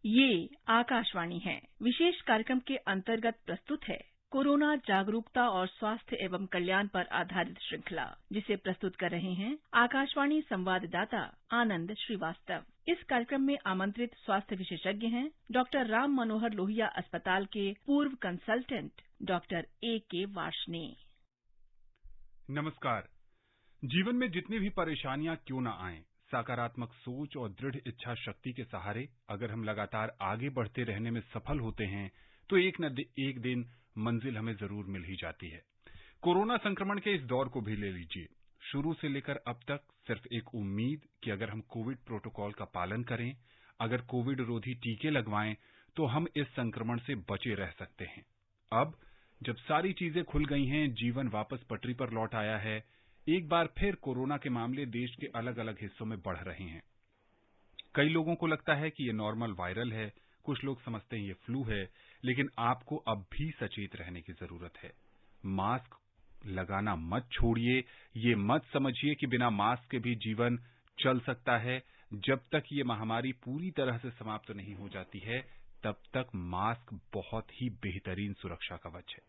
ये आकाशवाणी है। विशेष कार्यक्रम के अंतर्गत प्रस्तुत है कोरोना जागरूकता और स्वास्थ्य एवं कल्याण पर आधारित श्रृंखला, जिसे प्रस्तुत कर रहे हैं आकाशवाणी संवाददाता आनंद श्रीवास्तव। इस कार्यक्रम में आमंत्रित स्वास्थ्य विशेषज्ञ हैं डॉक्टर राम मनोहर लोहिया अस्पताल के पूर्व कंसल्टेंट डॉक्टर A.K. वार्ष्णेय। नमस्कार। जीवन में जितनी भी परेशानियां क्यों न आएं, सकारात्मक सोच और दृढ़ इच्छा शक्ति के सहारे अगर हम लगातार आगे बढ़ते रहने में सफल होते हैं तो एक न एक दिन मंजिल हमें जरूर मिल ही जाती है। कोरोना संक्रमण के इस दौर को भी ले लीजिए। शुरू से लेकर अब तक सिर्फ एक उम्मीद कि अगर हम कोविड प्रोटोकॉल का पालन करें, अगर कोविड रोधी टीके लगवाएं तो हम इस संक्रमण से बचे रह सकते हैं। अब जब सारी चीजें खुल गई हैं, जीवन वापस पटरी पर लौट आया है, एक बार फिर कोरोना के मामले देश के अलग अलग हिस्सों में बढ़ रहे हैं। कई लोगों को लगता है कि ये नॉर्मल वायरल है, कुछ लोग समझते हैं ये फ्लू है, लेकिन आपको अब भी सचेत रहने की जरूरत है। मास्क लगाना मत छोड़िए, ये मत समझिए कि बिना मास्क के भी जीवन चल सकता है। जब तक ये महामारी पूरी तरह से समाप्त नहीं हो जाती है, तब तक मास्क बहुत ही बेहतरीन सुरक्षा कवच है।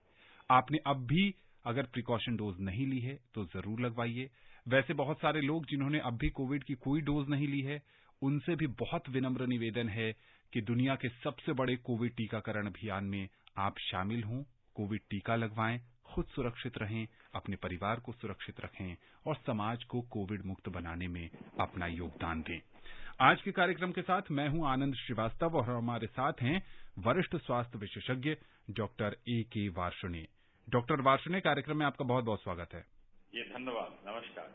आपने अब भी अगर प्रिकॉशन डोज नहीं ली है तो जरूर लगवाइए। वैसे बहुत सारे लोग जिन्होंने अब भी कोविड की कोई डोज नहीं ली है, उनसे भी बहुत विनम्र निवेदन है कि दुनिया के सबसे बड़े कोविड टीकाकरण अभियान में आप शामिल हों, कोविड टीका लगवाएं, खुद सुरक्षित रहें, अपने परिवार को सुरक्षित रखें और समाज को कोविड मुक्त बनाने में अपना योगदान दें। आज के कार्यक्रम के साथ मैं हूं आनंद श्रीवास्तव और हमारे साथ हैं वरिष्ठ स्वास्थ्य विशेषज्ञ doctor A.K. Varshney. Doctor Varshney, कार्यक्रम में आपका बहुत बहुत स्वागत है। जी धन्यवाद, नमस्कार।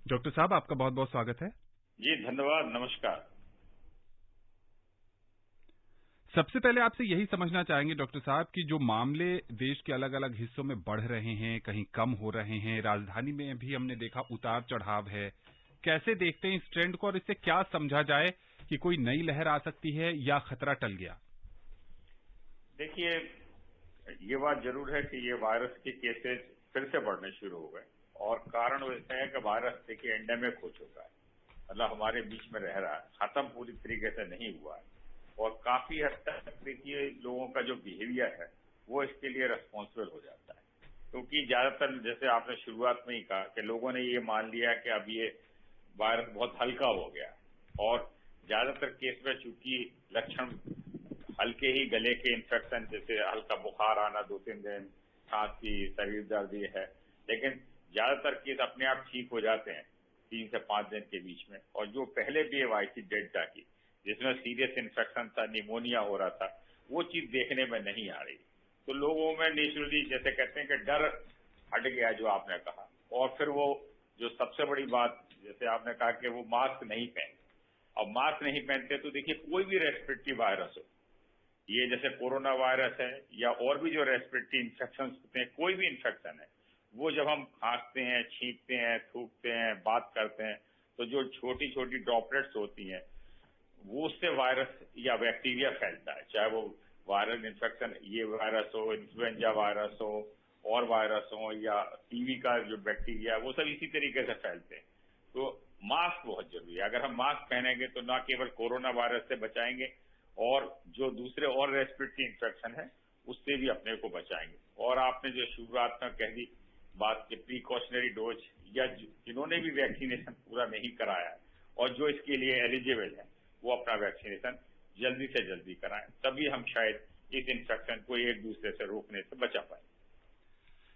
डॉक्टर साहब, आपका बहुत बहुत स्वागत है। जी धन्यवाद, नमस्कार। सबसे पहले आपसे यही समझना चाहेंगे डॉक्टर साहब कि जो मामले देश के अलग अलग हिस्सों में बढ़ रहे हैं, कहीं कम हो रहे हैं, राजधानी में भी हमने देखा उतार चढ़ाव है, कैसे देखते हैं इस ट्रेंड को और इससे क्या समझा जाए कि कोई नई लहर आ सकती है या खतरा टल गया? देखिए, ये बात जरूर है कि ये वायरस के केसेस फिर से बढ़ने शुरू हो गए और कारण वैसे है कि वायरस देखिए एंडेमिक हो चुका है, मतलब हमारे बीच में रह रहा है, खत्म पूरी तरीके से नहीं हुआ है और काफी हद तक देखिए लोगों का जो बिहेवियर है वो इसके लिए रिस्पॉन्सिबल हो जाता है, क्योंकि ज्यादातर जैसे आपने शुरुआत में ही कहा कि लोगों ने ये मान लिया कि अब ये वायरस बहुत हल्का हो गया और ज्यादातर केस में चूंकि लक्षण हल्के ही गले के इन्फेक्शन जैसे हल्का बुखार आना 2-3 दिन, खांसी, शरीर दर्द ये है, लेकिन ज्यादातर केस अपने आप ठीक हो जाते हैं 3 से 5 दिन के बीच में। और जो पहले वेव आई थी डेल्टा की, जिसमें सीरियस इन्फेक्शन था, निमोनिया हो रहा था, वो चीज देखने में नहीं आ रही। तो लोगों में नेचुरली जैसे कहते हैं कि डर हट गया जो आपने कहा, और फिर वो जो सबसे बड़ी बात जैसे आपने कहा कि वो मास्क नहीं पहनते। अब मास्क नहीं पहनते तो देखिए कोई भी रेस्पिरेटरी वायरस हो, ये जैसे कोरोना वायरस है या और भी जो रेस्पिरेटरी इन्फेक्शन होते हैं, कोई भी इन्फेक्शन है, वो जब हम खांसते हैं, छींकते हैं, थूकते हैं, बात करते हैं, तो जो छोटी छोटी ड्रॉपलेट्स होती हैं वो उससे वायरस या बैक्टीरिया फैलता है, चाहे वो वायरल इन्फेक्शन ये वायरस हो, इन्फ्लुएंजा वायरस हो और वायरस हो या टीबी का जो बैक्टीरिया, वो सब इसी तरीके से फैलते हैं। तो मास्क बहुत जरूरी है। अगर हम मास्क पहनेंगे तो न केवल कोरोना वायरस से बचाएंगे और जो दूसरे और रेस्पिरेटरी इन्फेक्शन है उससे भी अपने को बचाएंगे। और आपने जो शुरुआत में कह दी बात के प्रिकॉशनरी डोज, या जिन्होंने भी वैक्सीनेशन पूरा नहीं कराया है और जो इसके लिए एलिजिबल है वो अपना वैक्सीनेशन जल्दी से जल्दी कराएं, तभी हम शायद इस इन्फेक्शन को एक दूसरे से रोकने से बचा पाए।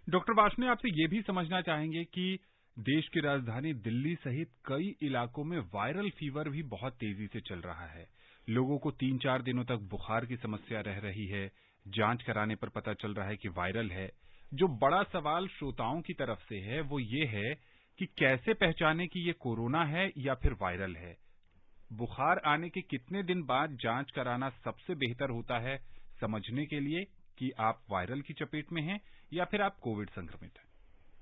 डॉक्टर वार्ष्णेय, आपसे ये भी समझना चाहेंगे कि देश की राजधानी दिल्ली सहित कई इलाकों में वायरल फीवर भी बहुत तेजी से चल रहा है। लोगों को 3-4 दिनों तक बुखार की समस्या रह रही है, जांच कराने पर पता चल रहा है कि वायरल है। जो बड़ा सवाल श्रोताओं की तरफ से है वो ये है कि कैसे पहचाने कि ये कोरोना है या फिर वायरल है। बुखार आने के कितने दिन बाद जांच कराना सबसे बेहतर होता है समझने के लिए कि आप वायरल की चपेट में हैं या फिर आप कोविड संक्रमित हैं?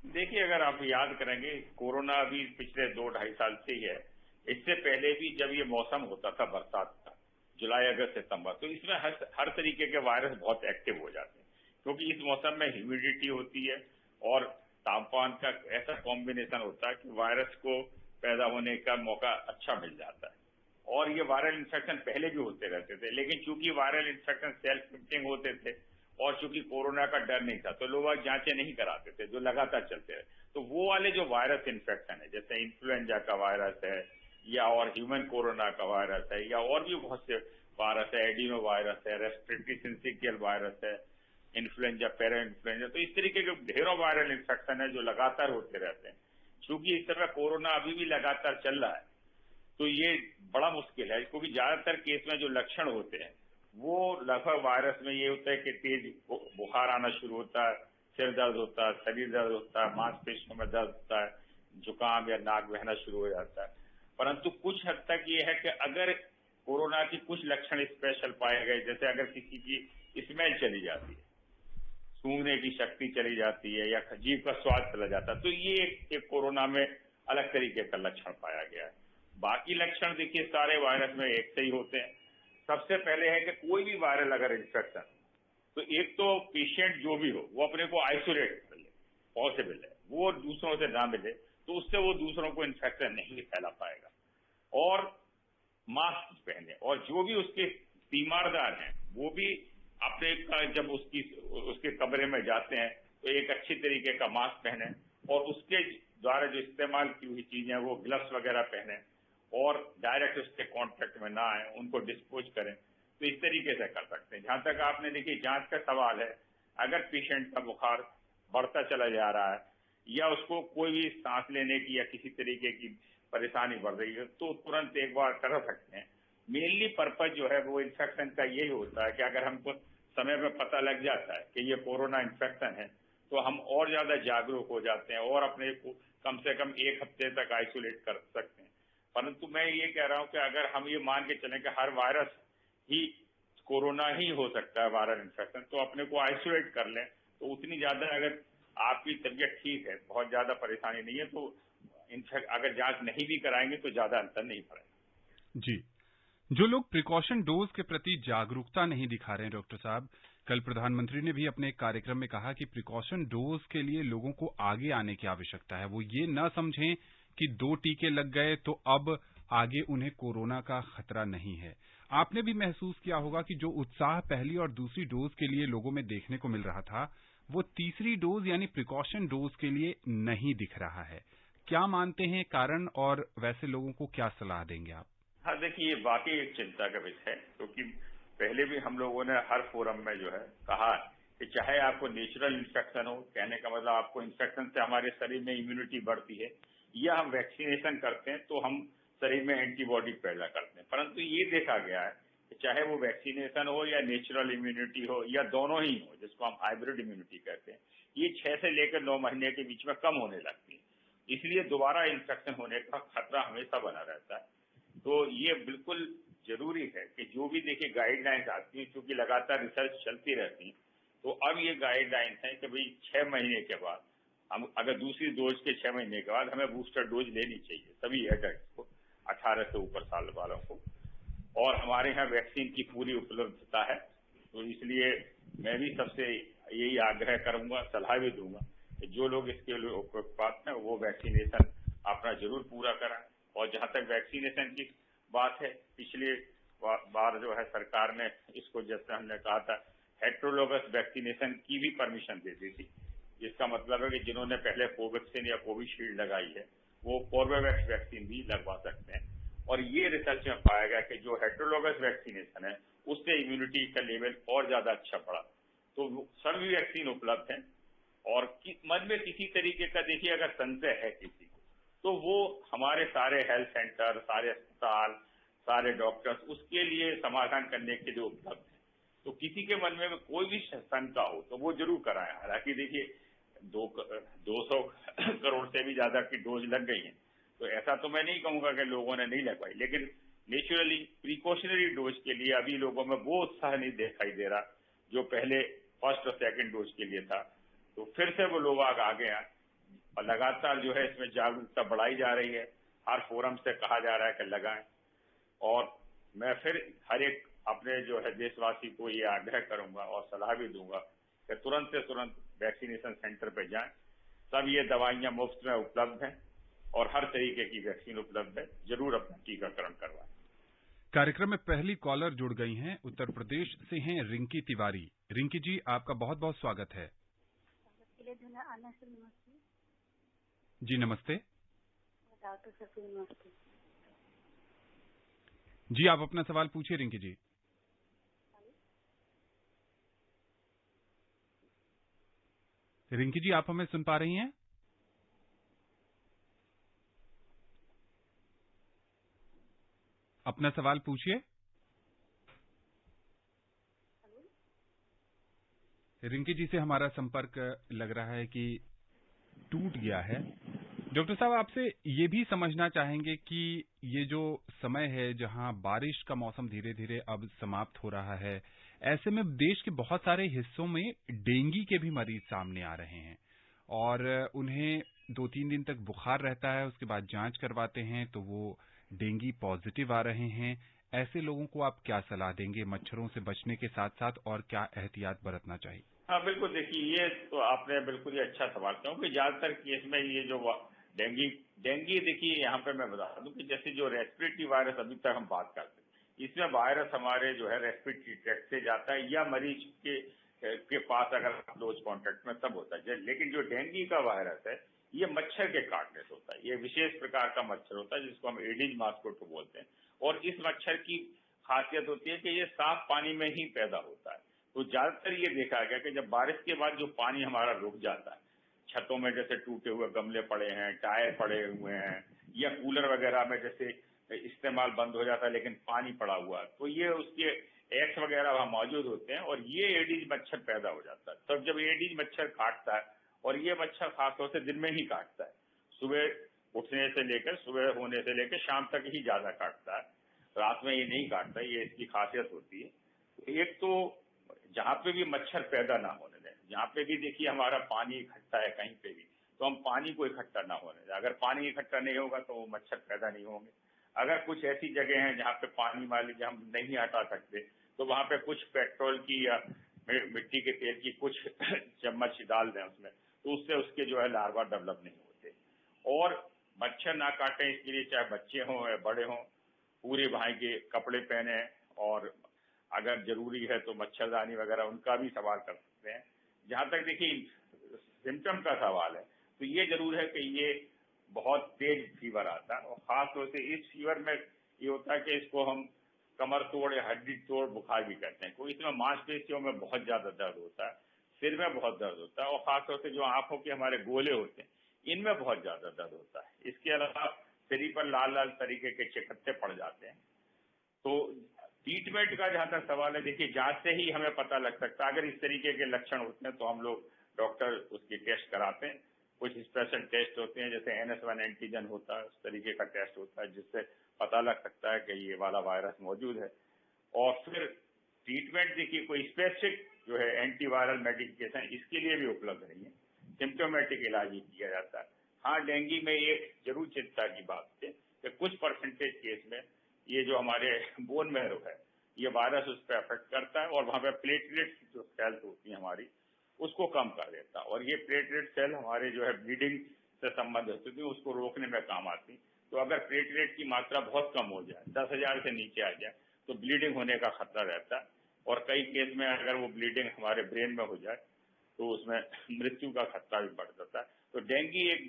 देखिए, अगर आप याद करेंगे, कोरोना अभी पिछले 2-2.5 साल से ही है। इससे पहले भी जब ये मौसम होता था बरसात का, जुलाई, अगस्त, सितंबर, तो इसमें हर तरीके के वायरस बहुत एक्टिव हो जाते हैं, क्योंकि इस मौसम में ह्यूमिडिटी होती है और तापमान का ऐसा कॉम्बिनेशन होता है कि वायरस को पैदा होने का मौका अच्छा मिल जाता है। और ये वायरल इन्फेक्शन पहले भी होते रहते थे, लेकिन चूंकि वायरल इन्फेक्शन सेल्फ लिमिटिंग होते थे और चूंकि कोरोना का डर नहीं था तो लोग जांचें नहीं कराते थे, जो लगातार चलते रहे। तो वो वाले जो वायरस इन्फेक्शन है, जैसे इन्फ्लुएंजा का वायरस है या और ह्यूमन कोरोना का वायरस है या और भी बहुत से वायरस है, एडिनो वायरस है, रेस्पिरेटरी सिंसिटियल वायरस है, इन्फ्लुएंजा, पैरा इन्फ्लुएंजा, तो इस तरीके के ढेरों वायरल इन्फेक्शन है जो लगातार होते रहते हैं। चूंकि इस तरह कोरोना अभी भी लगातार चल रहा है तो ये बड़ा मुश्किल है, क्योंकि ज्यादातर केस में जो लक्षण होते हैं वो लगभग वायरस में ये होता है कि तेज बुखार आना शुरू होता है, सिर दर्द होता है, शरीर दर्द होता है, मांसपेशियों में दर्द होता है, जुकाम या नाक बहना शुरू हो जाता है। परंतु कुछ हद तक ये है कि अगर कोरोना की कुछ लक्षण स्पेशल पाए गए, जैसे अगर किसी की स्मेल चली जाती है, सूंघने की शक्ति चली जाती है या जीभ का स्वाद चला जाता है, तो ये एक कोरोना में अलग तरीके का लक्षण पाया गया है। बाकी लक्षण देखिए सारे वायरस में एक से ही होते हैं। सबसे पहले है कि कोई भी वायरल अगर इन्फेक्शन, तो एक तो पेशेंट जो भी हो वो अपने को आइसोलेट कर ले, पॉसिबल है वो दूसरों से ना मिले, तो उससे वो दूसरों को इन्फेक्शन नहीं फैला पाएगा। और मास्क पहने, और जो भी उसके तीमारदार हैं वो भी अपने जब उसके कमरे में जाते हैं तो एक अच्छी तरीके का मास्क पहने और उसके द्वारा जो इस्तेमाल की हुई चीजें वो ग्लव्स वगैरह पहने और डायरेक्ट उसके कांटेक्ट में ना आए, उनको डिस्पोज करें। तो इस तरीके से कर सकते हैं। जहां तक आपने देखिए जांच का सवाल है, अगर पेशेंट का बुखार बढ़ता चला जा रहा है या उसको कोई भी सांस लेने की या किसी तरीके की परेशानी बढ़ रही है तो तुरंत एक बार कर सकते हैं। मेनली पर्पज जो है वो इन्फेक्शन का यही होता है कि अगर हमको समय में पता लग जाता है कि ये कोरोना इन्फेक्शन है तो हम और ज्यादा जागरूक हो जाते हैं और अपने को कम से कम एक हफ्ते तक आइसोलेट कर सकते हैं। परंतु मैं ये कह रहा हूं कि अगर हम ये मान के चलें कि हर वायरस ही कोरोना ही हो सकता है वायरल इन्फेक्शन, तो अपने को आइसोलेट कर लें, तो उतनी ज्यादा अगर आपकी तबीयत ठीक है, बहुत ज्यादा परेशानी नहीं है, तो इनफैक्ट अगर जांच नहीं भी कराएंगे तो ज्यादा अंतर नहीं पड़ेगा। जी, जो लोग प्रिकॉशन डोज के प्रति जागरूकता नहीं दिखा रहे हैं डॉक्टर साहब, कल प्रधानमंत्री ने भी अपने एक कार्यक्रम में कहा कि प्रिकॉशन डोज के लिए लोगों को आगे आने की आवश्यकता है। वो ये न समझें कि 2 टीके लग गए तो अब आगे उन्हें कोरोना का खतरा नहीं है। आपने भी महसूस किया होगा कि जो उत्साह पहली और दूसरी डोज के लिए लोगों में देखने को मिल रहा था, वो तीसरी डोज यानी प्रिकॉशन डोज के लिए नहीं दिख रहा है। क्या मानते हैं कारण, और वैसे लोगों को क्या सलाह देंगे आप? हाँ, देखिए ये वाकई एक चिंता का विषय है, क्योंकि पहले भी हम लोगों ने हर फोरम में जो है कहा कि चाहे आपको नेचुरल इन्फेक्शन हो, कहने का मतलब आपको इन्फेक्शन से हमारे शरीर में इम्यूनिटी बढ़ती है, या हम वैक्सीनेशन करते हैं तो हम शरीर में एंटीबॉडी पैदा करते हैं। परंतु ये देखा गया है कि चाहे वो वैक्सीनेशन हो या नेचुरल इम्यूनिटी हो या दोनों ही हो, जिसको हम हाइब्रिड इम्यूनिटी कहते हैं, ये 6 से लेकर 9 महीने के बीच में कम होने लगती है। इसलिए दोबारा इन्फेक्शन होने का खतरा हमेशा बना रहता है। तो ये बिल्कुल जरूरी है कि जो भी देखिए गाइडलाइंस आती है, क्योंकि लगातार रिसर्च चलती रहती है, तो अब ये गाइडलाइंस है कि भाई 6 महीने के बाद हम अगर दूसरी डोज के 6 महीने के बाद हमें बूस्टर डोज लेनी चाहिए सभी एडल्ट को, 18 से ऊपर साल वालों को, और हमारे यहाँ वैक्सीन की पूरी उपलब्धता है। तो इसलिए मैं भी सबसे यही आग्रह करूंगा, सलाह भी दूंगा कि जो लोग इसके लिए उपयुक्त हैं वो वैक्सीनेशन अपना जरूर पूरा कराएं। और जहां तक वैक्सीनेशन की बात है, पिछले बार जो है सरकार ने इसको, जैसे हमने कहा था, हेट्रोलोगस वैक्सीनेशन की भी परमिशन दे दी थी, जिसका मतलब है कि जिन्होंने पहले कोवैक्सीन या कोविशील्ड लगाई है वो कोर्बेवैक्स वैक्सीन भी लगवा सकते हैं। और ये रिसर्च में पाया गया कि जो हेट्रोलोगस वैक्सीनेशन है उससे इम्यूनिटी का लेवल और ज्यादा अच्छा बढ़ा। तो सभी वैक्सीन उपलब्ध है, और मन में किसी तरीके का देखिए अगर संशय है किसी को, तो वो हमारे सारे हेल्थ सेंटर, सारे अस्पताल, सारे डॉक्टर्स उसके लिए समाधान करने के लिए उपलब्ध है। तो किसी के मन में कोई भी शंका हो तो वो जरूर कराएं। हालांकि देखिए 200 करोड़ से भी ज्यादा की डोज लग गई है, तो ऐसा तो मैं नहीं कहूंगा कि लोगों ने नहीं लगवाई, लेकिन नेचुरली प्रिकॉशनरी डोज के लिए अभी लोगों में वो उत्साह नहीं दिखाई दे रहा जो पहले फर्स्ट और सेकंड डोज के लिए था। तो फिर से वो लोग आगे आए और लगातार जो है इसमें जागरूकता बढ़ाई जा रही है। हर फोरम से कहा जा रहा है कि लगाएं। और मैं फिर हर एक अपने जो है देशवासी को ये आग्रह करूंगा और सलाह भी दूंगा कि तुरंत से तुरंत वैक्सीनेशन सेंटर पे जाएं। सब ये दवाइयां मुफ्त में उपलब्ध हैं और हर तरीके की वैक्सीन उपलब्ध है, जरूर अपना टीकाकरण करवाएं। कार्यक्रम में पहली कॉलर जुड़ गई हैं, उत्तर प्रदेश से हैं रिंकी तिवारी। रिंकी जी, आपका बहुत बहुत स्वागत है। जी नमस्ते। जी आप अपना सवाल पूछिए रिंकी जी। रिंकी जी, आप हमें सुन पा रही हैं? अपना सवाल पूछिए। रिंकी जी से हमारा संपर्क लग रहा है कि टूट गया है। डॉक्टर साहब, आपसे ये भी समझना चाहेंगे कि ये जो समय है जहां बारिश का मौसम धीरे धीरे अब समाप्त हो रहा है, ऐसे में देश के बहुत सारे हिस्सों में डेंगू के भी मरीज सामने आ रहे हैं और उन्हें 2-3 दिन तक बुखार रहता है, उसके बाद जांच करवाते हैं तो वो डेंगू पॉजिटिव आ रहे हैं। ऐसे लोगों को आप क्या सलाह देंगे मच्छरों से बचने के साथ साथ, और क्या एहतियात बरतना चाहिए? हाँ बिल्कुल, देखिए ये तो आपने बिल्कुल ही अच्छा सवाल किया कि ज्यादातर केस में ये जो डेंगू देखिए यहाँ पे मैं बता दूं कि जैसे जो रेस्पिरेटरी वायरस अभी तक हम बात करते हैं, इसमें वायरस हमारे जो है रेस्पिरेटरी ट्रैक्ट से जाता है या मरीज के पास अगर क्लोज कॉन्टेक्ट में तब होता है। लेकिन जो डेंगू का वायरस है ये मच्छर के काटने से होता है। ये विशेष प्रकार का मच्छर होता है जिसको हम एडिज मॉस्किटो बोलते हैं, और इस मच्छर की खासियत होती है कि ये साफ पानी में ही पैदा होता है। तो ज्यादातर ये देखा गया कि जब बारिश के बाद जो पानी हमारा रुक जाता है, छतों में जैसे टूटे हुए गमले पड़े हैं, टायर पड़े हुए हैं, या कूलर वगैरह में जैसे इस्तेमाल बंद हो जाता है लेकिन पानी पड़ा हुआ है, तो ये उसके एक्स वगैरह वहां मौजूद होते हैं और ये एडिज मच्छर पैदा हो जाता है। तब जब एडिज मच्छर काटता है, और ये मच्छर खासतौर से दिन में ही काटता है, सुबह उठने से लेकर सुबह होने से लेकर शाम तक ही ज्यादा काटता है, रात में ये नहीं काटता, ये इसकी खासियत होती है। एक तो जहाँ पे भी मच्छर पैदा ना होने दें, जहाँ पे भी देखिए हमारा पानी इकट्ठा है कहीं पे भी, तो हम पानी को इकट्ठा ना होने दें। अगर पानी इकट्ठा नहीं होगा तो वो मच्छर पैदा नहीं होंगे। अगर कुछ ऐसी जगह हैं जहाँ पे पानी मान लीजिए हम नहीं हटा सकते, तो वहाँ पे कुछ पेट्रोल की या मिट्टी के तेल की कुछ चम्मच डाल दें उसमें, तो उससे उसके जो है लार्वा डेवलप नहीं होते। और मच्छर ना काटें इसके लिए चाहे बच्चे हों या बड़े हों, पूरे भाई के कपड़े पहने, और अगर जरूरी है तो मच्छरदानी वगैरह उनका भी सवाल कर सकते हैं। जहां तक देखिए सिम्टम का सवाल है, तो ये जरूर है कि ये बहुत तेज फीवर आता है, और खास तौर से इस फीवर में ये होता है कि इसको हम कमर तोड़ या हड्डी तोड़ बुखार भी कहते हैं। कोई इसमें मांसपेशियों में बहुत ज्यादा दर्द होता है, सिर में बहुत दर्द होता है, और खासतौर से जो आंखों के हमारे गोले होते हैं इनमें बहुत ज्यादा दर्द होता है। इसके अलावा शरीर पर लाल लाल तरीके के चकत्ते पड़ जाते हैं। तो ट्रीटमेंट का जहां तक सवाल है, देखिए जांच से ही हमें पता लग सकता है। अगर इस तरीके के लक्षण होते हैं तो हम लोग डॉक्टर उसकी टेस्ट कराते हैं। कुछ स्पेशल टेस्ट होते हैं जैसे NS1 एंटीजन होता है, उस तरीके का टेस्ट होता है जिससे पता लग सकता है कि ये वाला वायरस मौजूद है। और फिर ट्रीटमेंट देखिए कोई स्पेसिफिक जो है एंटीवायरल मेडिकेशन इसके लिए भी उपलब्ध नहीं है, सिम्टोमेटिक इलाज ही किया जाता है। हाँ, डेंगू में एक जरूर चिंता की बात है कि कुछ परसेंटेज केस में ये जो हमारे बोन मैरो है ये वायरस उस पर अफेक्ट करता है, और वहां पे प्लेटलेट्स जो सेल्स होती है हमारी उसको कम कर देता है, और ये प्लेटलेट सेल हमारे जो है ब्लीडिंग से संबंधित होती है, उसको रोकने में काम आती। तो अगर प्लेटलेट की मात्रा बहुत कम हो जाए, 10,000 से नीचे आ जाए, तो ब्लीडिंग होने का खतरा रहता है, और कई केस में अगर वो ब्लीडिंग हमारे ब्रेन में हो जाए तो उसमें मृत्यु का खतरा भी बढ़ जाता है। तो डेंगू एक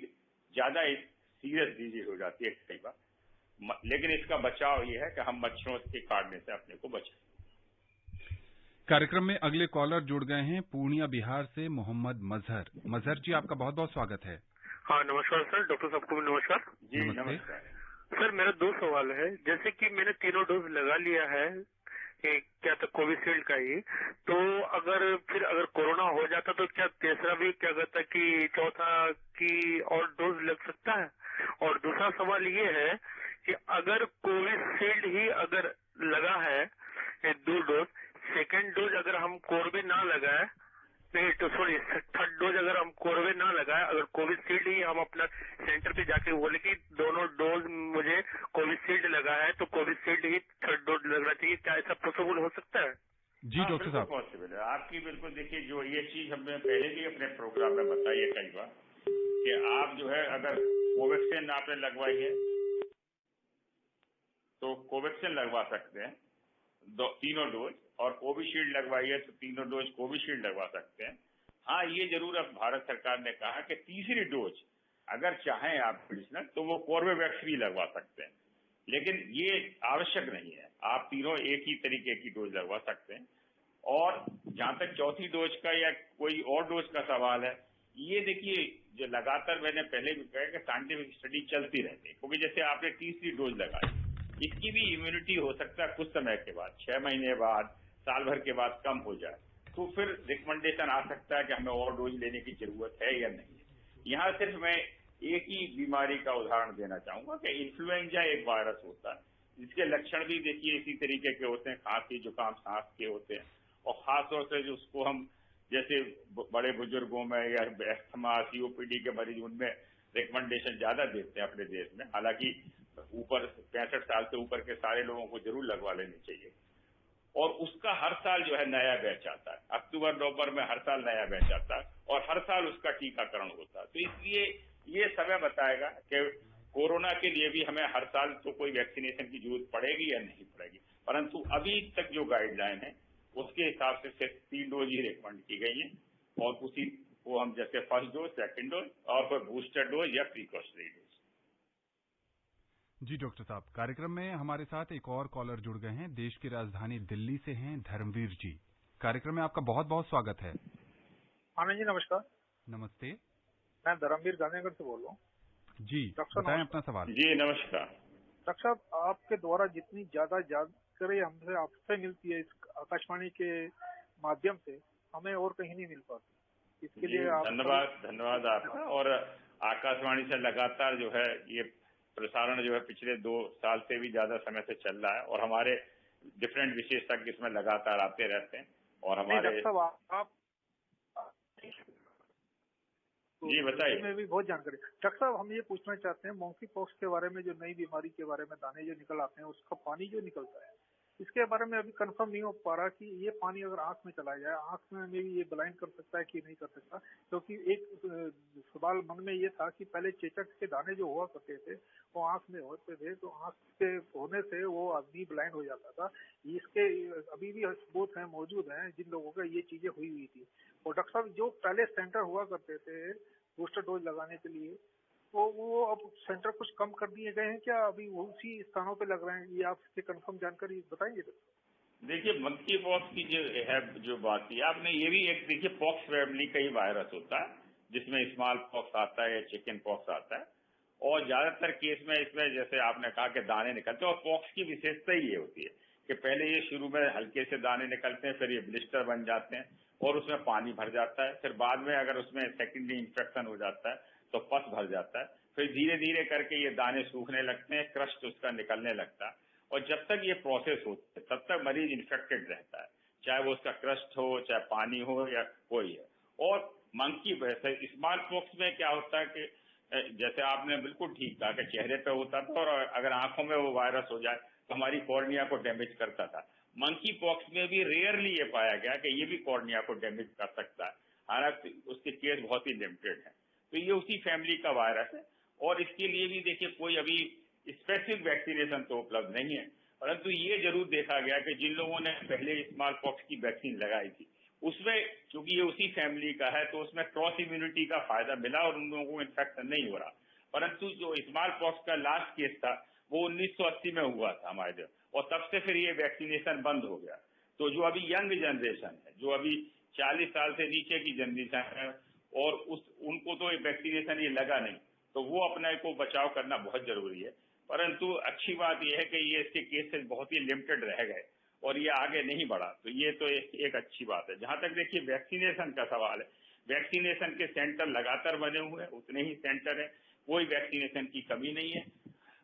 ज्यादा सीरियस डिजीज हो जाती है कई बार, लेकिन इसका बचाव ये है कि हम मच्छरों के काटने से अपने को बचाएं। कार्यक्रम में अगले कॉलर जुड़ गए हैं पूर्णिया बिहार से मोहम्मद मजहर। मजहर जी, आपका बहुत बहुत स्वागत है। हाँ नमस्कार सर, डॉक्टर साहब को नमस्कार जी। नमस्कार सर, मेरा 2 सवाल है। जैसे कि मैंने 3 डोज लगा लिया है, क्या तो कोविशील्ड का ही, तो अगर कोरोना हो जाता तो क्या तीसरा भी क्या कहता कि चौथा की और डोज लग सकता है? और दूसरा सवाल ये है कि अगर कोविशील्ड ही अगर लगा है 2 डोज, सेकेंड डोज अगर हम कोरबे ना लगाए, नहीं तो सॉरी थर्ड डोज अगर हम कोरबे ना लगाए, अगर कोविशील्ड ही हम अपना सेंटर पे जाके बोले कि दोनों डोज मुझे कोविशील्ड लगा है तो कोविशील्ड ही थर्ड डोज लगना चाहिए, क्या ऐसा पॉसिबल हो सकता है? जी डॉक्टर साहब, पॉसिबल है आपकी बिल्कुल। देखिए जो ये चीज हमने पहले भी अपने प्रोग्राम में बताई है कई बार कि आप जो है अगर कोवैक्सीन आपने लगवाई है तो कोवैक्सीन लगवा सकते हैं तीनों डोज, और कोविशील्ड लगवाई है तो तीनों डोज कोविशील्ड लगवा सकते हैं। हाँ, ये जरूर अब भारत सरकार ने कहा कि तीसरी डोज अगर चाहें आप एडिशनल तो वो कोर्बेवैक्स भी लगवा सकते हैं, लेकिन ये आवश्यक नहीं है। आप तीनों एक ही तरीके की डोज लगवा सकते हैं। और जहां तक चौथी डोज का या कोई और डोज का सवाल है, ये देखिए जो लगातार मैंने पहले भी कहा कि साइंटिफिक स्टडी चलती रहती है, क्योंकि जैसे आपने तीसरी डोज लगाई, इसकी भी इम्यूनिटी हो सकता है कुछ समय के बाद, 6 महीने बाद, साल भर के बाद कम हो जाए, तो फिर रिकमेंडेशन आ सकता है कि हमें और डोज लेने की जरूरत है या नहीं है। यहाँ सिर्फ मैं एक ही बीमारी का उदाहरण देना चाहूंगा कि इन्फ्लुएंजा एक वायरस होता है जिसके लक्षण भी देखिए इसी तरीके के होते हैं, खांसी जुकाम सांस के होते हैं, और खासतौर से जो उसको हम जैसे बड़े बुजुर्गों में या अस्थमा सीओपीडी के मरीज उनमें रिकमेंडेशन ज्यादा देते हैं अपने देश में। हालांकि ऊपर 65 साल से ऊपर के सारे लोगों को जरूर लगवा लेनी चाहिए। और उसका हर साल जो है नया बैच आता है, अक्टूबर नवंबर में हर साल नया बैच आता है और हर साल उसका टीकाकरण होता है। तो इसलिए ये समय बताएगा कि कोरोना के लिए भी हमें हर साल तो कोई वैक्सीनेशन की जरूरत पड़ेगी या नहीं पड़ेगी, परंतु अभी तक जो गाइडलाइन है उसके हिसाब से सिर्फ 3 डोज ही रिकमेंड की गई है, और उसी को हम जैसे फर्स्ट डोज, सेकंड डोज और फिर बूस्टर डोज या प्रिकॉशनरी डोज। जी डॉक्टर साहब, कार्यक्रम में हमारे साथ एक और कॉलर जुड़ गए हैं। देश की राजधानी दिल्ली से हैं धर्मवीर जी। कार्यक्रम में आपका बहुत बहुत स्वागत है। आनंद जी नमस्कार। नमस्ते, मैं धर्मवीर गांधीनगर से बोल रहा हूँ। जी बताएं अपना सवाल। जी नमस्कार। डॉक्टर साहब, आपके द्वारा जितनी ज्यादा जानकारी हमसे आपसे मिलती है इस आकाशवाणी के माध्यम से, हमें और कहीं नहीं मिल पाती। इसके लिए धन्यवाद आपका। और आकाशवाणी से लगातार जो है ये प्रसारण जो है पिछले 2 साल से भी ज्यादा समय से चल रहा है, और हमारे डिफरेंट विशेषज्ञ इसमें लगातार आते रहते हैं। और हमारे आप जी बताइए। इसमें भी बहुत जानकारी। डॉक्टर साहब, हम ये पूछना चाहते हैं मोंकी पॉक्स के बारे में, जो नई बीमारी के बारे में दाने जो निकल आते हैं, उसका पानी जो निकलता है, इसके बारे में अभी कंफर्म नहीं हो पा रहा कि ये पानी अगर आंख में चला जाए, आंख में भी ये ब्लाइंड कर सकता है कि नहीं कर सकता। क्योंकि एक सवाल मन में ये था कि पहले चेचक के दाने जो हुआ करते थे वो आंख में होते थे, तो आंख के होने से वो आदमी ब्लाइंड हो जाता था। इसके अभी भी सबूत हैं, मौजूद हैं, जिन लोगों का ये चीजें हुई थी। और डॉक्टर साहब, जो पहले सेंटर हुआ करते थे बूस्टर डोज लगाने के लिए, तो वो अब सेंटर कुछ कम कर दिए गए हैं क्या? अभी वो उसी स्थानों पे लग रहे हैं? ये आप इसकी कंफर्म जानकारी बताएंगे? देखिए, मंकी पॉक्स की जो बात की आपने, ये भी एक देखिए पॉक्स फैमिली का ही वायरस होता है, जिसमें स्मॉल पॉक्स आता है या चिकन पॉक्स आता है। और ज्यादातर केस में इसमें जैसे आपने कहा कि दाने निकलते हैं, और पॉक्स की विशेषता ही ये होती है कि पहले ये शुरू में हल्के से दाने निकलते हैं, फिर ये ब्लिस्टर बन जाते हैं और उसमें पानी भर जाता है। फिर बाद में अगर उसमें सेकेंडरी इंफेक्शन हो जाता है तो पस भर जाता है। फिर धीरे धीरे करके ये दाने सूखने लगते हैं, क्रस्ट उसका निकलने लगता है। और जब तक ये प्रोसेस होती है तब तक मरीज इन्फेक्टेड रहता है, चाहे वो उसका क्रस्ट हो, चाहे पानी हो या कोई है। और मंकी वैसे स्मॉल पॉक्स में क्या होता है कि जैसे आपने बिल्कुल ठीक कहा कि चेहरे पे होता था, और अगर आंखों में वो वायरस हो जाए तो हमारी कॉर्निया को डैमेज करता था। मंकी पॉक्स में भी रेयरली ये पाया गया कि ये भी कॉर्निया को डैमेज कर सकता है, हालांकि उसके केस बहुत ही लिमिटेड है। तो ये उसी फैमिली का वायरस है, और इसके लिए भी देखिए कोई अभी स्पेसिफिक वैक्सीनेशन तो उपलब्ध नहीं है, परंतु ये जरूर देखा गया कि जिन लोगों ने पहले स्मॉल पॉक्स की वैक्सीन लगाई थी उसमें चूंकि ये उसी फैमिली का है तो उसमें क्रॉस इम्यूनिटी का फायदा मिला और उन लोगों को इन्फेक्शन नहीं हो रहा। परंतु जो स्मॉल पॉक्स का लास्ट केस था वो 1980 में हुआ था हमारे देश, और तब से फिर ये वैक्सीनेशन बंद हो गया। तो जो अभी यंग जनरेशन है, जो अभी 40 साल से नीचे की जनरेशन है, और उनको तो वैक्सीनेशन ये लगा नहीं, तो वो अपने को बचाव करना बहुत जरूरी है। परंतु अच्छी बात यह है कि ये इसके केसेस बहुत ही लिमिटेड रह गए और ये आगे नहीं बढ़ा, तो ये तो एक अच्छी बात है। जहां तक देखिए वैक्सीनेशन का सवाल है, वैक्सीनेशन के सेंटर लगातार बने हुए हैं, उतने ही सेंटर है, कोई वैक्सीनेशन की कमी नहीं है।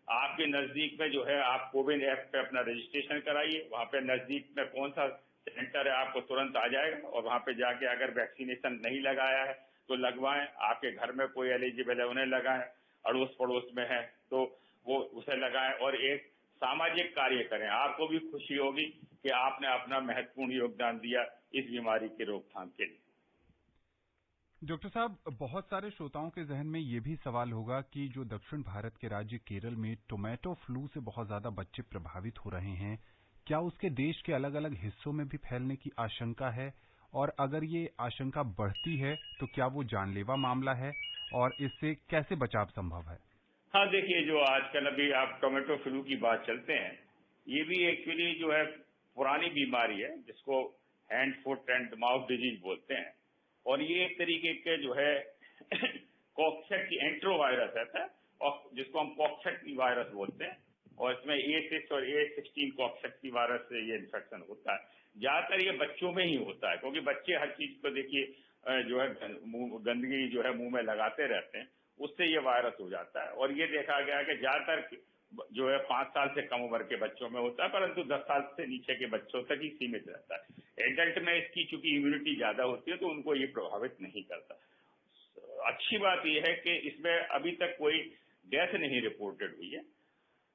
आपके नजदीक में जो है आप कोविन ऐप पे अपना रजिस्ट्रेशन कराइए, वहाँ पे नजदीक में कौन सा सेंटर है आपको तुरंत आ जाएगा, और वहाँ पे जाके अगर वैक्सीनेशन नहीं लगाया है तो लगवाएं। आपके घर में कोई एलिजिबल है उन्हें लगाएं, अड़ोस पड़ोस में है तो वो उसे लगाएं, और एक सामाजिक कार्य करें। आपको भी खुशी होगी कि आपने अपना महत्वपूर्ण योगदान दिया इस बीमारी की रोकथाम के लिए। डॉक्टर साहब, बहुत सारे श्रोताओं के जहन में ये भी सवाल होगा कि जो दक्षिण भारत के राज्य केरल में टोमेटो फ्लू से बहुत ज्यादा बच्चे प्रभावित हो रहे हैं, क्या उसके देश के अलग अलग हिस्सों में भी फैलने की आशंका है? और अगर ये आशंका बढ़ती है तो क्या वो जानलेवा मामला है और इससे कैसे बचाव संभव है? हाँ, देखिए, जो आजकल अभी आप टोमेटो फ्लू की बात चलते हैं, ये भी एक्चुअली जो है पुरानी बीमारी है जिसको hand foot and mouth disease बोलते हैं। और ये एक तरीके के जो है कॉक्सैकी एंट्रोवायरस है और जिसको हम कॉक्सैकी वायरस बोलते हैं। और इसमें A6 और A16 कॉक्सैकी वायरस से ये इन्फेक्शन होता है। ज्यादातर ये बच्चों में ही होता है क्योंकि बच्चे हर चीज को देखिए जो है गंदगी जो है मुंह में लगाते रहते हैं, उससे ये वायरस हो जाता है। और ये देखा गया है कि ज्यादातर जो है 5 साल से कम उम्र के बच्चों में होता है, परंतु 10 साल से नीचे के बच्चों तक ही सीमित रहता है। एडल्ट में इसकी चूंकि इम्यूनिटी ज्यादा होती है तो उनको ये प्रभावित नहीं करता। अच्छी बात यह है कि इसमें अभी तक कोई डेथ नहीं रिपोर्टेड हुई है।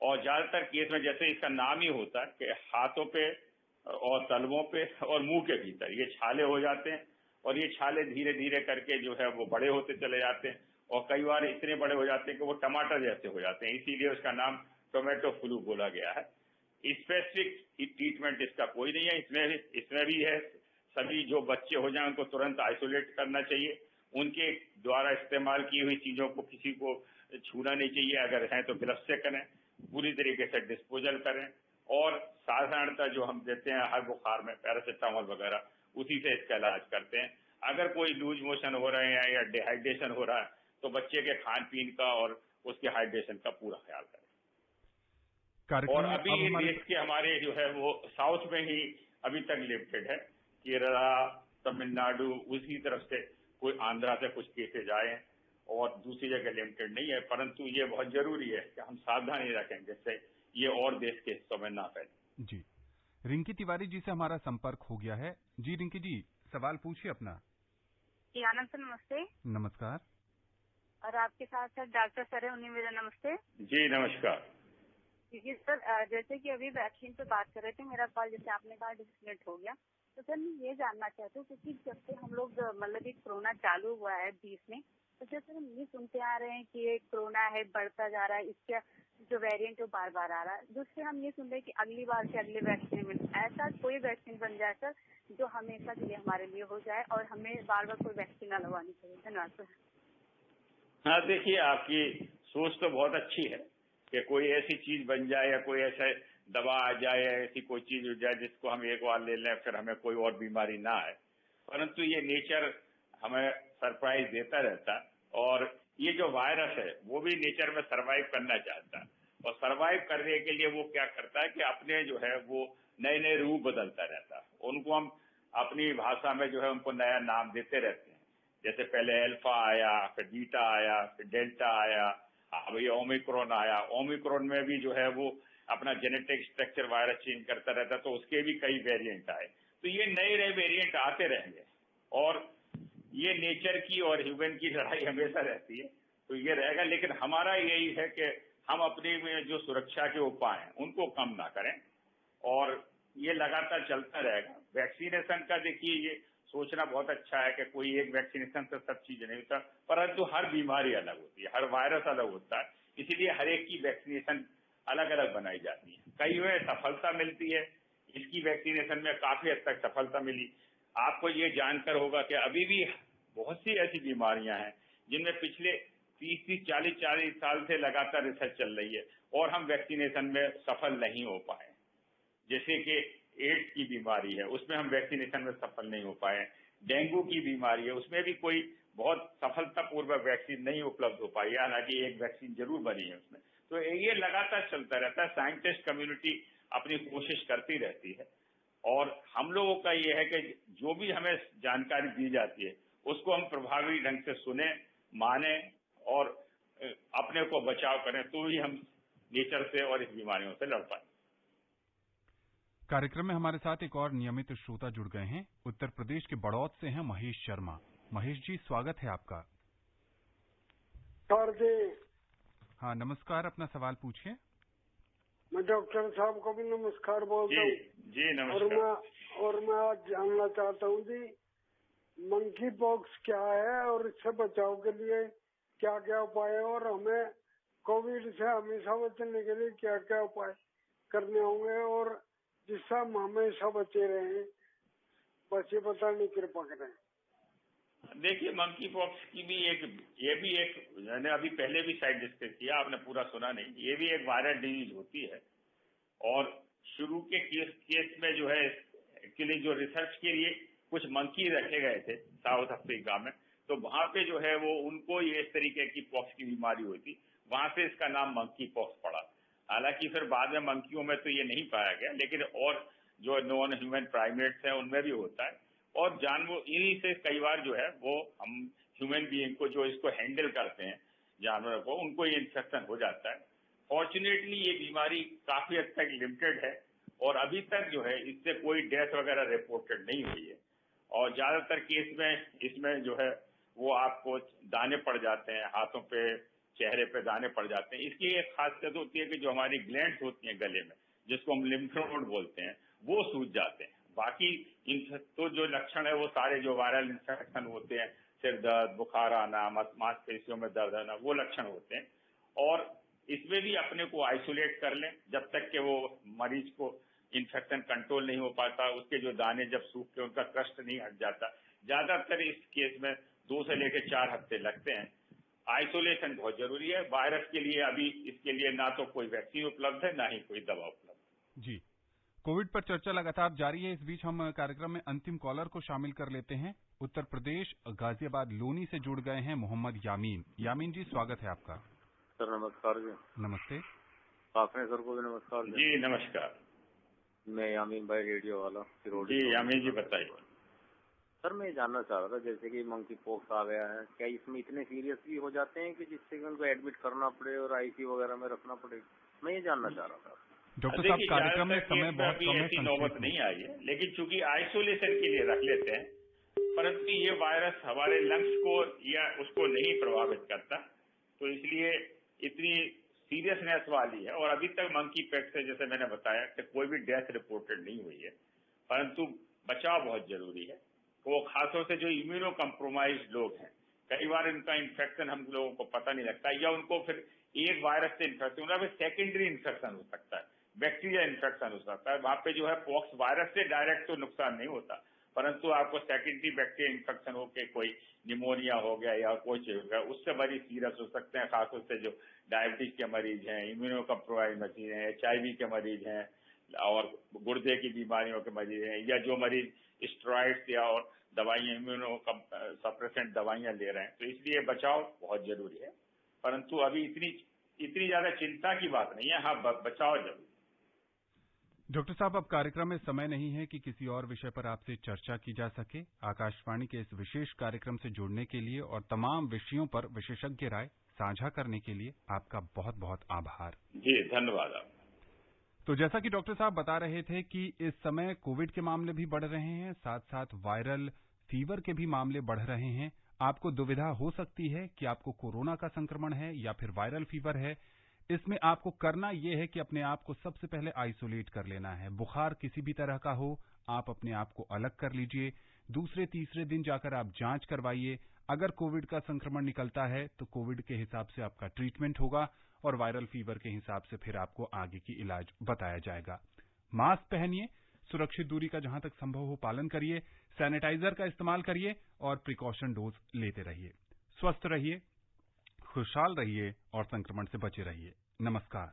और ज्यादातर केस में जैसे इसका नाम ही होता है कि हाथों पे और तलवों पे और मुंह के भीतर ये छाले हो जाते हैं और ये छाले धीरे धीरे करके जो है वो बड़े होते चले जाते हैं और कई बार इतने बड़े हो जाते हैं कि वो टमाटर जैसे हो जाते हैं। इसीलिए उसका नाम टोमेटो फ्लू बोला गया है। स्पेसिफिक ट्रीटमेंट इसका कोई नहीं है। इसमें भी है, सभी जो बच्चे हो जाए उनको तुरंत आइसोलेट करना चाहिए। उनके द्वारा इस्तेमाल की हुई चीजों को किसी को छूना नहीं चाहिए, अगर है तो ग्लव्स से करें, पूरी तरीके से डिस्पोजल करें। और साधारणतः जो हम देते हैं हर बुखार में पैरासिटामोल वगैरह, उसी से इसका इलाज करते हैं। अगर कोई लूज मोशन हो रहे हैं या डिहाइड्रेशन हो रहा है तो बच्चे के खान पीन का और उसके हाइड्रेशन का पूरा ख्याल करें। और अभी देश के हमारे जो है वो साउथ में ही अभी तक लिमिटेड है, केरला, तमिलनाडु, उसी तरफ से कोई आंध्रा से कुछ केसेज आए हैं और दूसरी जगह लिमिटेड नहीं है। परंतु ये बहुत जरूरी है कि हम सावधानी रखें जिससे ये और देश के हिस्सों में ना फैले। जी, रिंकी तिवारी जी से हमारा संपर्क हो गया है। जी रिंकी जी, सवाल पूछिए अपना। आनंद सर नमस्ते। नमस्कार। और आपके साथ सर डॉक्टर सर है, उन्हें मेरा नमस्ते। जी नमस्कार। जी सर, जैसे कि अभी वैक्सीन पे बात कर रहे थे, मेरा कॉल जैसे आपने कहा डिस्कनेक्ट हो गया, तो सर मैं ये जानना चाहती हूँ क्योंकि जब से हम लोग मतलब ये कोरोना चालू हुआ है 20 में, तो जैसे हम ये सुनते आ रहे हैं कि ये कोरोना है बढ़ता जा रहा है, इसका जो वेरिएंट है बार बार आ रहा है। दूसरे हम ये सुन रहे हैं कि अगली बार से अगले वैक्सीन मिले, ऐसा कोई वैक्सीन बन जाए सर जो हमेशा के लिए हमारे लिए हो जाए और हमें बार बार कोई वैक्सीन न लगवानी चाहिए। धन्यवाद सर। हाँ, देखिए, आपकी सोच तो बहुत अच्छी है कि कोई ऐसी चीज बन जाए या कोई ऐसा दवा आ जाए या ऐसी कोई चीज हो जाए जिसको हम एक बार ले लें फिर हमें कोई और बीमारी ना आए। परंतु ये नेचर हमें सरप्राइज देता रहता है और ये जो वायरस है वो भी नेचर में सरवाइव करना चाहता है। और सरवाइव करने के लिए वो क्या करता है कि अपने जो है वो नए नए रूप बदलता रहता है। उनको हम अपनी भाषा में जो है उनको नया नाम देते रहते हैं। जैसे पहले अल्फा आया, फिर बीटा आया, फिर डेल्टा आया, अब ये ओमिक्रॉन आया। ओमिक्रॉन में भी जो है वो अपना जेनेटिक स्ट्रक्चर वायरस चेंज करता रहता, तो उसके भी कई वेरिएंट आए। तो ये नए नए वेरिएंट आते रहेंगे और ये नेचर की और ह्यूमन की लड़ाई हमेशा रहती है, तो ये रहेगा। लेकिन हमारा यही है कि हम अपनी में जो सुरक्षा के उपाय हैं उनको कम ना करें और ये लगातार चलता रहेगा। वैक्सीनेशन का देखिए ये सोचना बहुत अच्छा है कि कोई एक वैक्सीनेशन से सब चीजें नहीं होता, परंतु हर बीमारी अलग होती है, हर वायरस अलग होता है, इसीलिए हर एक की वैक्सीनेशन अलग अलग बनाई जाती है। कई में सफलता मिलती है, इसकी वैक्सीनेशन में काफी हद तक सफलता मिली। आपको ये जानकर होगा कि अभी भी बहुत सी ऐसी बीमारियां हैं जिनमें पिछले 30-40 साल से लगातार रिसर्च चल रही है और हम वैक्सीनेशन में सफल नहीं हो पाए। जैसे कि एड्स की बीमारी है, उसमें हम वैक्सीनेशन में सफल नहीं हो पाए। डेंगू की बीमारी है, उसमें भी कोई बहुत सफलतापूर्वक वैक्सीन नहीं उपलब्ध हो पाई, हालांकि एक वैक्सीन जरूर बनी है उसमें। तो ये लगातार चलता रहता है। साइंटिस्ट कम्युनिटी अपनी कोशिश करती रहती है और हम लोगों का ये है कि जो भी हमें जानकारी दी जाती है उसको हम प्रभावी ढंग से सुने, माने और अपने को बचाव करें, तो ही हम नेचर से और इस बीमारियों से लड़ पाए। कार्यक्रम में हमारे साथ एक और नियमित श्रोता जुड़ गए हैं। उत्तर प्रदेश के बड़ौद से हैं महेश शर्मा। महेश जी, स्वागत है आपका। सर जी। हाँ नमस्कार, अपना सवाल पूछिए। मैं डॉक्टर साहब को भी नमस्कार बोलता हूँ। जी नमस्कार। और मैं आज जानना चाहता हूँ जी मंकी पॉक्स क्या है और इससे बचाव के लिए क्या क्या उपाय है, और हमें कोविड से हमेशा बचने के लिए क्या क्या उपाय करने होंगे, और जिससे हम हमेशा बचे रहें, बच्चे बताने की कृपा करें। देखिए, मंकी पॉक्स की भी ये भी एक मैंने अभी पहले भी शायद डिस्कस किया, आपने पूरा सुना नहीं। ये भी एक वायरल डिजीज होती है और शुरू के केस में जो है एक्चुअली जो रिसर्च के लिए कुछ मंकी रखे गए थे साउथ अफ्रीका में, तो वहां पे जो है वो उनको ये इस तरीके की पॉक्स की बीमारी हुई थी, वहां से इसका नाम मंकी पॉक्स पड़ा। हालांकि फिर बाद में मंकियों में तो ये नहीं पाया गया, लेकिन और जो नॉन ह्यूमन प्राइमेट्स हैं उनमें भी होता है, और जानवर इन्हीं से कई बार जो है वो हम ह्यूमन बीइंग को जो इसको हैंडल करते हैं जानवरों को, उनको ये इन्फेक्शन हो जाता है। फॉर्चुनेटली ये बीमारी काफी हद तक लिमिटेड है और अभी तक जो है इससे कोई डेथ वगैरह रिपोर्टेड नहीं हुई है, और ज्यादातर केस में इसमें जो है वो आपको दाने पड़ जाते हैं, हाथों पे चेहरे पे दाने पड़ जाते हैं। इसकी एक खासियत होती है कि जो हमारी ग्लैंड्स होती हैं गले में, जिसको हम लिम्फ नोड बोलते हैं, वो सूज जाते हैं। बाकी इन तो जो लक्षण है वो सारे जो वायरल इन्फेक्शन होते हैं, सिर दर्द, बुखार आना, मांसपेशियों में दर्द आना, वो लक्षण होते हैं। और इसमें भी अपने को आइसोलेट कर लें जब तक कि वो मरीज को इन्फेक्शन कंट्रोल नहीं हो पाता, उसके जो दाने जब सूख के उनका कष्ट नहीं हट जाता। ज्यादातर इस केस में 2 से लेकर 4 हफ्ते लगते हैं। आइसोलेशन बहुत जरूरी है वायरस के लिए। अभी इसके लिए ना तो कोई वैक्सीन उपलब्ध है, ना ही कोई दवा उपलब्ध। जी, कोविड पर चर्चा लगातार जारी है। इस बीच हम कार्यक्रम में अंतिम कॉलर को शामिल कर लेते हैं। उत्तर प्रदेश गाजियाबाद लोनी से जुड़ गए हैं मोहम्मद यामीन। यामीन जी, स्वागत है आपका। सर नमस्कार जी। नमस्ते। आपने सर को भी नमस्कार जी। नमस्कार। मैं यामीन भाई, रेडियो वाला सिरोड़ी। जी यामीन जी, बताइए। सर मैं जानना चाह रहा था, जैसे कि मंकी पॉक्स आ गया है, क्या इसमें इतने सीरियस भी हो जाते हैं कि जिससे कि उनको एडमिट करना पड़े और आईसीयू वगैरह में रखना पड़े? मैं ये जानना चाह रहा था। डॉक्टर साहब, कार्यक्रम में समय बहुत कम है, ऐसी नौबत नहीं आई है, लेकिन चूंकि आइसोलेशन के लिए रख लेते हैं, परंतु ये वायरस हमारे लंग्स को या उसको नहीं प्रभावित करता, तो इसलिए इतनी सीरियसनेस वाली है। और अभी तक मंकी पॉक्स से जैसे मैंने बताया कि कोई भी डेथ रिपोर्टेड नहीं हुई है, परंतु बचाव बहुत जरूरी है। वो खासतौर से जो इम्यूनो कम्प्रोमाइज लोग हैं, कई बार इनका इन्फेक्शन हम लोगों को पता नहीं लगता, या उनको फिर एक वायरस से इन्फेक्शन होता है, सेकेंडरी इन्फेक्शन हो सकता है, बैक्टीरिया इन्फेक्शन हो सकता है। वहां पे जो है पॉक्स वायरस से डायरेक्ट तो नुकसान नहीं होता, परंतु आपको सेकेंडरी बैक्टीरिया इन्फेक्शन होकर कोई निमोनिया हो गया या कोई चीज हो गया, उससे मरीज सीरियस हो सकते हैं। खासतौर से जो डायबिटीज के मरीज हैं, इम्यूनो कम्प्रोमाइज मरीज हैं, HIV के मरीज हैं, और गुर्दे की बीमारियों के मरीज हैं, या जो मरीज स्टेरॉइड्स या और दवाइयां इम्यूनो सप्रेसेंट दवाइयां ले रहे हैं। तो इसलिए बचाव बहुत जरूरी है, परंतु अभी इतनी ज्यादा चिंता की बात नहीं है। हाँ, बचाव जरूरी। डॉक्टर साहब, अब कार्यक्रम में समय नहीं है कि किसी और विषय पर आपसे चर्चा की जा सके। आकाशवाणी के इस विशेष कार्यक्रम से जुड़ने के लिए और तमाम विषयों पर विशेषज्ञ राय साझा करने के लिए आपका बहुत बहुत आभार। जी, धन्यवाद। तो जैसा कि डॉक्टर साहब बता रहे थे कि इस समय कोविड के मामले भी बढ़ रहे हैं, साथ साथ वायरल फीवर के भी मामले बढ़ रहे हैं। आपको दुविधा हो सकती है कि आपको कोरोना का संक्रमण है या फिर वायरल फीवर है। इसमें आपको करना यह है कि अपने आप को सबसे पहले आइसोलेट कर लेना है। बुखार किसी भी तरह का हो, आप अपने आप को अलग कर लीजिए। दूसरे तीसरे दिन जाकर आप जांच करवाइए। अगर कोविड का संक्रमण निकलता है तो कोविड के हिसाब से आपका ट्रीटमेंट होगा और वायरल फीवर के हिसाब से फिर आपको आगे की इलाज बताया जाएगा। मास्क पहनिए, सुरक्षित दूरी का जहां तक संभव हो पालन करिए, सैनिटाइजर का इस्तेमाल करिए और प्रिकॉशन डोज लेते रहिए। स्वस्थ रहिए, खुशहाल रहिए और संक्रमण से बचे रहिए। नमस्कार।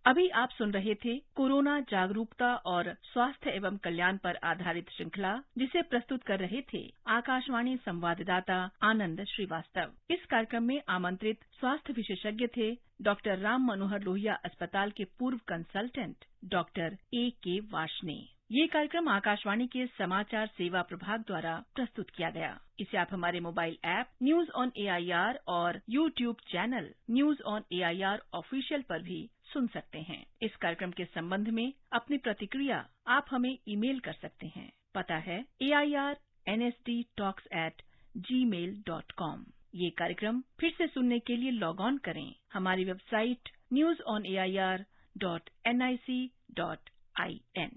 अभी आप सुन रहे थे कोरोना जागरूकता और स्वास्थ्य एवं कल्याण पर आधारित श्रृंखला, जिसे प्रस्तुत कर रहे थे आकाशवाणी संवाददाता आनंद श्रीवास्तव। इस कार्यक्रम में आमंत्रित स्वास्थ्य विशेषज्ञ थे डॉक्टर राम मनोहर लोहिया अस्पताल के पूर्व कंसल्टेंट डॉक्टर A.K. वार्ष्णेय। ये कार्यक्रम आकाशवाणी के समाचार सेवा प्रभाग द्वारा प्रस्तुत किया गया। इसे आप हमारे mobile app news on AIR और YouTube channel news on AIR official पर भी सुन सकते हैं। इस कार्यक्रम के संबंध में अपनी प्रतिक्रिया आप हमें ईमेल कर सकते हैं। पता है airnsdtalks@gmail.com। ये कार्यक्रम फिर से सुनने के लिए लॉग ऑन करें हमारी वेबसाइट newsonair.nic.in।